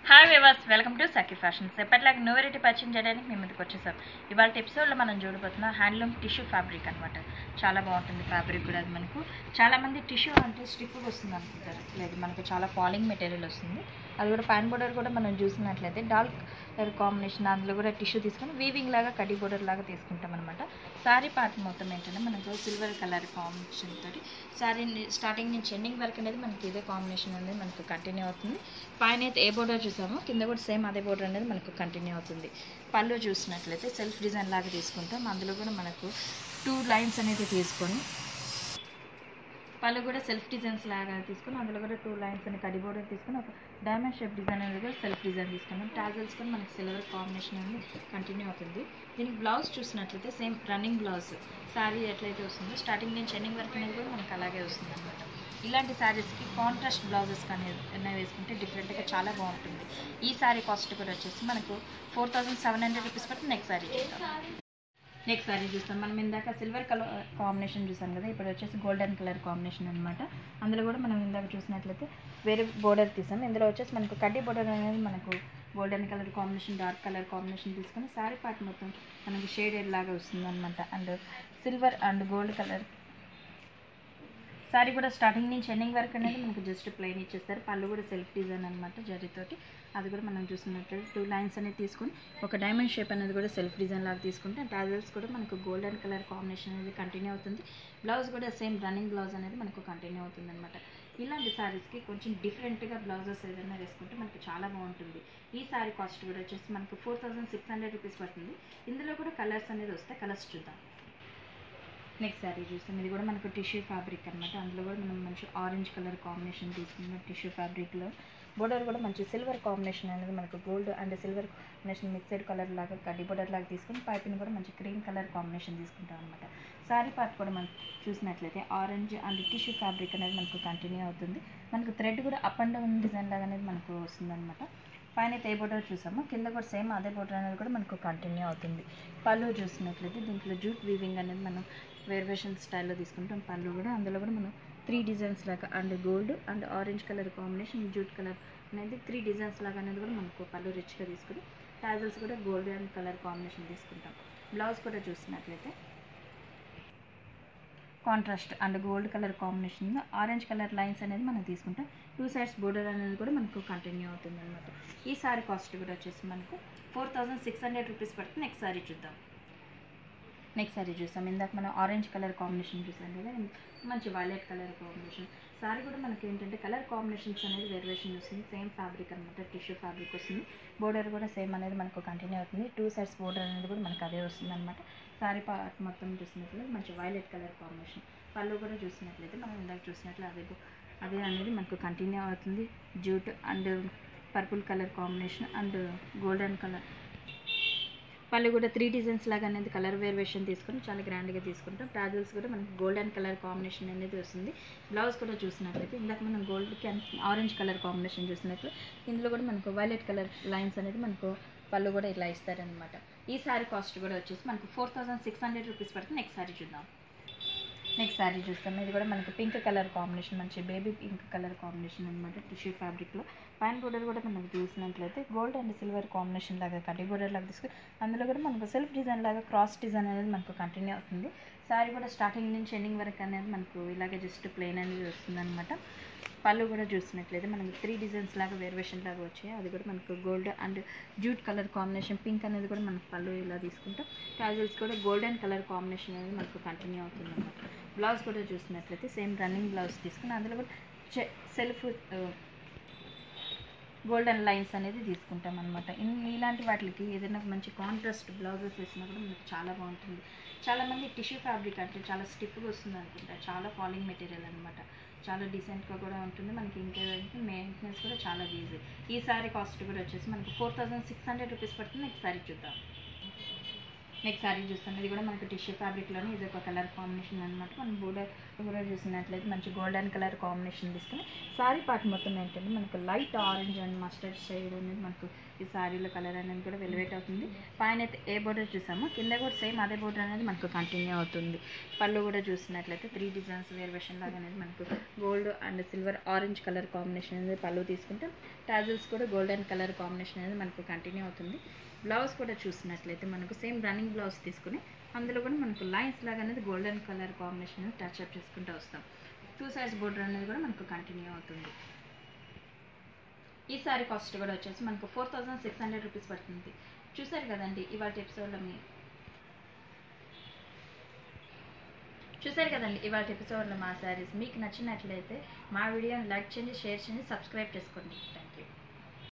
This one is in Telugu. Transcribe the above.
Hi viewers, welcome to Sakhi Fashions. ఎప్పటిలాగా న్యూ వెరైటీ పరిచయం చేయడానికి మేము ముందుకు వచ్చేసాం. ఇవాళ ఎపిసోడ్లో మనం చూడబోతున్నాం హ్యాండ్లూమ్ టిష్యూ ఫ్యాబ్రిక్ అనమాట. చాలా బాగుంటుంది ఫ్యాబ్రిక్ కూడా. అది మనకు చాలామంది టిష్యూ అంటే స్టిఫ్గా వస్తుంది అనుకుంటారు. లేదు, మనకు చాలా ఫాలింగ్ మెటీరియల్ వస్తుంది. అది కూడా పైన్ బోర్డర్ కూడా మనం చూసినట్లయితే డార్క్ కలర్ కాంబినేషన్, అందులో కూడా టిష్యూ తీసుకొని వీవింగ్ లాగా కడ్డీ బోర్డర్ లాగా తీసుకుంటాం అనమాట. శారీ పార్ట్ మొత్తం ఏంటంటే మనకు సిల్వర్ కలర్ కాంబినేషన్ తోటి శారీ స్టార్టింగ్ నుంచి ఎండింగ్ వరకు అనేది మనకి ఇదే కాంబినేషన్ అనేది మనకు కంటిన్యూ అవుతుంది. పైన అయితే ఏ బోర్డర్ చూసామో కింద కూడా సేమ్ అదే బోర్డర్ అనేది మనకు కంటిన్యూ అవుతుంది. పళ్ళు చూసినట్లయితే సెల్ఫ్ డిజైన్ లాగా తీసుకుంటాం. అందులో కూడా మనకు 2 లైన్స్ అనేది తీసుకొని పళ్ళు కూడా సెల్ఫ్ డిజైన్స్ లాగా తీసుకొని అందులో కూడా 2 లైన్స్ అని కడి బోర్డర్ తీసుకొని ఒక డైమండ్ షేప్ డిజైన్ అనేది కూడా సెల్ఫ్ డిజైన్ తీసుకున్నాం. టాజల్స్ కూడా మనకి సిల్వర్ కాంబినేషన్ అనేది కంటిన్యూ అవుతుంది. దీనికి బ్లౌజ్ చూసినట్లయితే సేమ్ రన్నింగ్ బ్లౌజ్ శారీ ఎట్లయితే వస్తుందో స్టార్టింగ్ నుంచి ఎండింగ్ వరకు అనేది కూడా మనకు అలాగే వస్తుంది అనమాట. ఇలాంటి శారీస్కి కాంట్రాస్ట్ బ్లౌజెస్ కానీ ఏమైనా వేసుకుంటే డిఫరెంట్గా చాలా బాగుంటుంది. ఈ శారీ కాస్ట్ కూడా వచ్చేసి మనకు 4700 రూపీస్ పడుతుంది. నెక్స్ట్ శారీ చూస్తాం. మనం ఇందాక సిల్వర్ కలర్ కాంబినేషన్ చూసాం కదా, ఇప్పుడు వచ్చేసి గోల్డెన్ కలర్ కాంబినేషన్ అనమాట. అందులో కూడా మనం ఇందాక చూసినట్లయితే వేరే బోర్డర్ తీసాం. ఇందులో వచ్చేసి మనకు కడ్డీ బోర్డర్ అనేది మనకు golden colour combination, dark colour combination తీసుకొని శారీ పార్ట్ మొత్తం మనకు షేడెడ్ లాగా వస్తుంది అనమాట. And silver and gold colour sari కూడా స్టార్టింగ్ నుంచి ఎండింగ్ వరకు అనేది మనకు జస్ట్ ప్లెయిన్ ఇచ్చేస్తారు. పళ్ళు కూడా సెల్ఫ్ డిజైన్ అనమాట జరీతోటి. అది కూడా మనం చూసినట్లయితే 2 లైన్స్ అనేది తీసుకొని ఒక డైమండ్ షేప్ అనేది కూడా సెల్ఫ్ డిజైన్ లాగా తీసుకుంటే టాజల్స్ కూడా మనకు గోల్డెన్ కలర్ కాంబినేషన్ అనేది కంటిన్యూ అవుతుంది. బ్లౌజ్ కూడా సేమ్ రన్నింగ్ బ్లౌజ్ అనేది మనకు కంటిన్యూ అవుతుంది అనమాట. ఇలాంటి శారీస్కి కొంచెం డిఫరెంట్గా బ్లౌజెస్ ఏదైనా వేసుకుంటే మనకు చాలా బాగుంటుంది. ఈ శారీ కాస్ట్ కూడా వచ్చేసి మనకు 4600 రూపీస్ పడుతుంది. ఇందులో కూడా కలర్స్ అనేది వస్తాయి. కలర్స్ చూద్దాం. నెక్స్ట్ శారీ చూస్తాం. ఇది కూడా మనకు టిష్యూ ఫ్యాబ్రిక్ అనమాట. అందులో కూడా మనం మంచి ఆరెంజ్ కలర్ కాంబినేషన్ తీసుకున్నాం. టిష్యూ ఫ్యాబ్రిక్లో బోర్డర్ కూడా మంచి సిల్వర్ కాంబినేషన్ అనేది మనకు gold and silver combination mixed colour లాగా కడ్డీ బోర్డర్ లాగా తీసుకుని పైపింగ్ కూడా మంచి క్రీమ్ కలర్ కాంబినేషన్ తీసుకుంటాం అనమాట. శారీ పార్ట్ కూడా మనం చూసినట్లయితే ఆరెంజ్ అండ్ టిష్యూ ఫ్యాబ్రిక్ అనేది మనకు కంటిన్యూ అవుతుంది. మనకు థ్రెడ్ కూడా అప్ అండ్ డౌన్ డిజైన్ లాగా అనేది మనకు వస్తుంది అనమాట. పైన ఏ బోర్డర్ చూసామో కింద కూడా సేమ్ అదే బోర్డర్ అనేది కూడా మనకు కంటిన్యూ అవుతుంది. పళ్ళు చూసినట్లయితే దీంట్లో జూట్ వీవింగ్ అనేది మనం వేరియేషన్ స్టైల్లో తీసుకుంటాం. పళ్ళు కూడా అందులో కూడా మనం 3 డిజైన్స్ లాగా and gold and orange colour combination, jute colour అనేది 3 డిజైన్స్ లాగా అనేది కూడా మనకు పళ్ళు రిచ్గా తీసుకుని టాజల్స్ కూడా గోల్డెన్ కలర్ కాంబినేషన్ తీసుకుంటాం. బ్లౌజ్ కూడా చూసినట్లయితే contrast and gold colour combination orange colour lines అనేది మనం తీసుకుంటాం. 2 సైడ్స్ బోర్డర్ అనేది కూడా మనకు కంటిన్యూ అవుతుంది అనమాట. ఈ సారీ కాస్ట్ కూడా వచ్చేసి మనకు 4600 రూపీస్ పడుతుంది. నెక్స్ట్ సారీ చూద్దాం. నెక్స్ట్ సారీ చూస్తాం. ఇందాక మనం ఆరెంజ్ కలర్ కాంబినేషన్ చూసాం కదా, మంచి వైలెట్ కలర్ కాంబినేషన్. సారీ కూడా మనకి ఏంటంటే కలర్ కాంబినేషన్స్ అనేది వేరియేషన్ వస్తుంది. సేమ్ ఫ్యాబ్రిక్ అనమాట, టిష్యూ ఫ్యాబ్రిక్ వస్తుంది. బోర్డర్ కూడా సేమ్ అనేది మనకు కంటిన్యూ అవుతుంది. 2 సైడ్స్ బోర్డర్ అనేది కూడా మనకు అదే వస్తుంది అనమాట. సారీ పార్ట్ మొత్తం చూసినట్లయితే మంచి వైలెట్ కలర్ కాంబినేషన్. పళ్ళు కూడా చూసినట్లయితే మనం ఇందాక చూసినట్లు అదే అనేది మనకు కంటిన్యూ అవుతుంది. Jute and purple colour combination and golden colour. పళ్ళు కూడా 3 డిజైన్స్ లాగా అనేది కలర్ వేరియేషన్ తీసుకొని చాలా గ్రాండ్గా తీసుకుంటాం. టాజల్స్ కూడా మనకి గోల్డెన్ కలర్ కాంబినేషన్ అనేది వస్తుంది. బ్లౌజ్ కూడా చూసినట్లయితే ఇందాక మనం గోల్డ్కి ఆరెంజ్ కలర్ కాంబినేషన్ చూసినట్లు ఇందులో కూడా మనకు వైలెట్ కలర్ లైన్స్ అనేది మనకు పళ్ళు కూడా ఇలా ఇస్తారనమాట. ఈ శారీ కాస్ట్ కూడా వచ్చేసి మనకు 4600 రూపీస్ పడుతుంది. నెక్స్ట్ శారీ చూద్దాం. నెక్స్ట్ శారీ చూస్తాం. ఇది కూడా మనకు పింక్ కలర్ కాంబినేషన్, మంచి బేబీ పింక్ కలర్ కాంబినేషన్ అనమాట. టిష్యూ ఫ్యాబ్రిక్లో పైన బోర్డర్ కూడా మనకు చూసినట్లయితే గోల్డ్ అండ్ సిల్వర్ కాంబినేషన్ లాగా కడ్డీ బోర్డర్ లాగా తీసుకుని అందులో కూడా మనకు సెల్ఫ్ డిజైన్ లాగా క్రాస్ డిజైన్ అనేది మనకు కంటిన్యూ అవుతుంది. శారీ కూడా స్టార్టింగ్ నుంచి ఎండింగ్ వరకు అనేది మనకు ఇలాగే జస్ట్ ప్లెయిన్ అనేది వస్తుంది అనమాట. పళ్ళు కూడా చూసినట్లయితే మనకు 3 డిజైన్స్ లాగా వేరియేషన్ లాగా వచ్చాయి. అది కూడా మనకు gold and jute colour combination, pink అనేది కూడా మనకు పళ్ళు ఇలా తీసుకుంటాం. టాజల్స్ కూడా గోల్డెన్ కలర్ కాంబినేషన్ అనేది మనకు కంటిన్యూ అవుతుంది అనమాట. బ్లౌజ్ కూడా చూసినట్లయితే సేమ్ రన్నింగ్ బ్లౌజ్ తీసుకుని అందులో కూడా సెల్ఫ్ గోల్డెన్ లైన్స్ అనేది తీసుకుంటాం అనమాట. ఇలాంటి వాటికి ఏదైనా మంచి కాంట్రాస్ట్ బ్లౌజెస్ వేసినా కూడా మనకు చాలా బాగుంటుంది. చాలామంది టిష్యూ ఫ్యాబ్రిక్ అంటే చాలా స్టిఫ్గా వస్తుంది అనుకుంటారు. చాలా ఫాలింగ్ మెటీరియల్ అనమాట. చాలా డీసెంట్గా కూడా ఉంటుంది. మనకి ఇంకేదంటే మెయింటెనెన్స్ కూడా చాలా ఈజీ. ఈ శారీ కాస్ట్ కూడా వచ్చేసి మనకు 4600 రూపీస్ పడుతుంది. నెక్స్ట్ శారీ చూద్దాం. నెక్స్ట్ సారీ చూస్తాం, ఇది కూడా మనకు టిష్యూ ఫ్యాబ్రిక్లోనే ఇది ఒక కలర్ కాంబినేషన్ అనమాట. మనం బోర్డర్ కూడా చూసినట్లయితే మంచి గోల్డెన్ కలర్ కాంబినేషన్ తీసుకుని సారీ పార్ట్ మొత్తం ఏంటంటే మనకు light orange and mustard shade అనేది మనకు ఈ సారీలో కలర్ అనేది కూడా వెలివేట్ అవుతుంది. పైన అయితే ఏ బోర్డర్ చూసామో కింద కూడా సేమ్ అదే బోర్డర్ అనేది మనకు కంటిన్యూ అవుతుంది. పళ్ళు కూడా చూసినట్లయితే 3 డిజైన్స్ వేరియేషన్ లాగా అనేది మనకు gold and silver orange colour combination అనేది పళ్ళు తీసుకుంటే టాజిల్స్ కూడా గోల్డెన్ కలర్ కాంబినేషన్ అనేది మనకు కంటిన్యూ అవుతుంది. బ్లౌజ్ కూడా చూసినట్లయితే మనకు సేమ్ రన్నింగ్ బ్లౌజ్ తీసుకుని అందులో కూడా మనకు లైన్స్ లాగా అనేది గోల్డెన్ కలర్ కాంబినేషన్ అనేది టచ్ అప్ చేసుకుంటూ వస్తాం. 2 సైడ్స్ బోర్డర్ అనేది కూడా మనకు కంటిన్యూ అవుతుంది. ఈ సారీ కాస్ట్ కూడా వచ్చేసి మనకు 4600 రూపీస్ పడుతుంది. చూసారు కదండి ఇవాళ ఎపిసోడ్లో మా శారీస్ మీకు నచ్చినట్లయితే మా వీడియోని లైక్ చేయండి, షేర్ చేయండి, సబ్స్క్రైబ్ చేసుకోండి. Thank you.